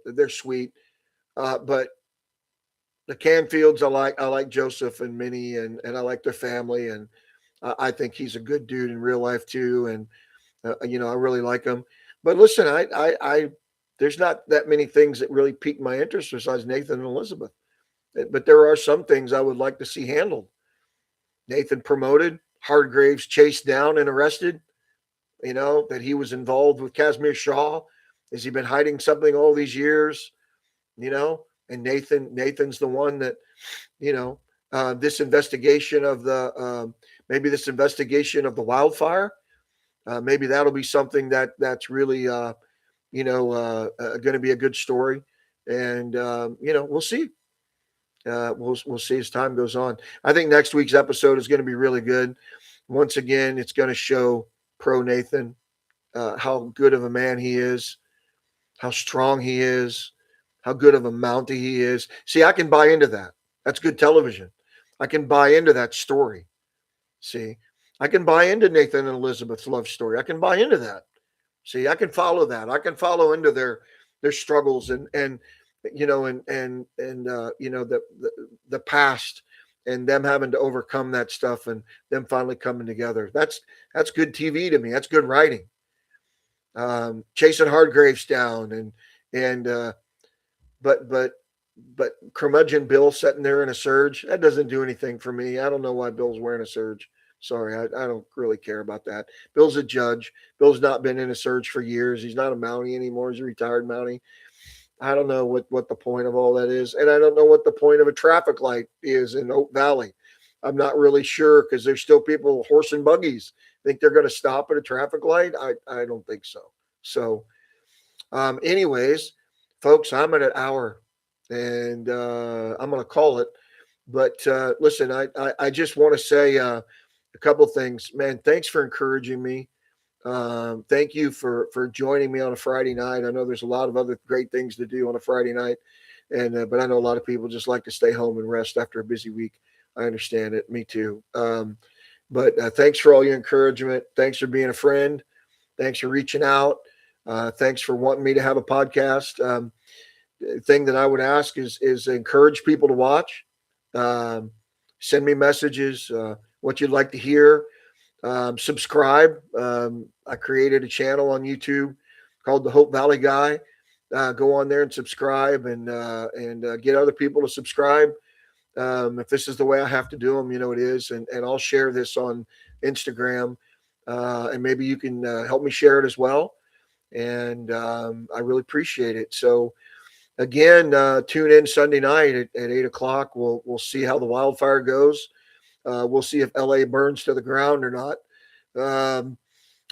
they're sweet, but the Canfields, I like Joseph and Minnie, and I like their family, and I think he's a good dude in real life too, and I really like him. But listen, I there's not that many things that really pique my interest besides Nathan and Elizabeth. But there are some things I would like to see handled. Nathan promoted, Hargraves chased down and arrested. That he was involved with Casimir Shaw. Has he been hiding something all these years? And Nathan's the one that, this investigation of maybe this investigation of the wildfire. Maybe that'll be something that's really, going to be a good story. And we'll see. We'll see as time goes on. I think next week's episode is going to be really good. Once again, it's going to show pro Nathan, how good of a man he is, how strong he is, how good of a mountie he is. See, I can buy into that. That's good television. I can buy into that story. See, I can buy into Nathan and Elizabeth's love story. I can buy into that. See, I can follow that. I can follow into their struggles and the past and them having to overcome that stuff and them finally coming together. That's good TV to me. That's good writing. Chasing Hargraves down and but curmudgeon Bill sitting there in a surge, that doesn't do anything for me. I don't know why Bill's wearing a surge. Sorry, I don't really care about that. Bill's a judge. Bill's not been in a surge for years. He's not a Mountie anymore. He's a retired Mountie. I don't know what the point of all that is. And I don't know what the point of a traffic light is in Oak Valley. I'm not really sure because there's still people, horse and buggies, think they're going to stop at a traffic light. I don't think so. So, anyways, folks, I'm at an hour and I'm going to call it. But listen, I just want to say a couple things. Man, thanks for encouraging me. Thank you for joining me on a Friday night. I know there's a lot of other great things to do on a Friday night, and but I know a lot of people just like to stay home and rest after a busy week. I understand it. Me too. But thanks for all your encouragement. Thanks for being a friend. Thanks for reaching out. Thanks for wanting me to have a podcast. Thing that I would ask is encourage people to watch. Send me messages, what you'd like to hear. Subscribe. I created a channel on YouTube called the Hope Valley Guy. Go on there and subscribe and get other people to subscribe. If this is the way I have to do them, it is. And I'll share this on Instagram. And maybe you can help me share it as well. And I really appreciate it. So again, tune in Sunday night at 8:00. We'll see how the wildfire goes. We'll see if LA burns to the ground or not.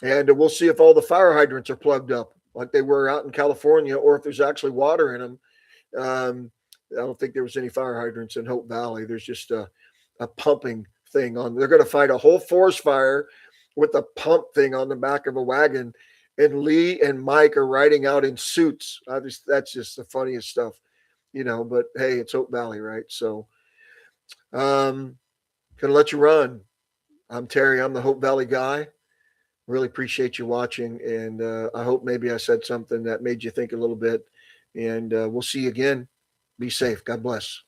And we'll see if all the fire hydrants are plugged up like they were out in California, or if there's actually water in them. I don't think there was any fire hydrants in Hope Valley. There's just a pumping thing on. They're going to fight a whole forest fire with a pump thing on the back of a wagon. And Lee and Mike are riding out in suits. That's just the funniest stuff, but hey, it's Hope Valley, right? So, gonna let you run. I'm Terry. I'm the Hope Valley Guy. Really appreciate you watching, and I hope maybe I said something that made you think a little bit. And we'll see you again. Be safe. God bless.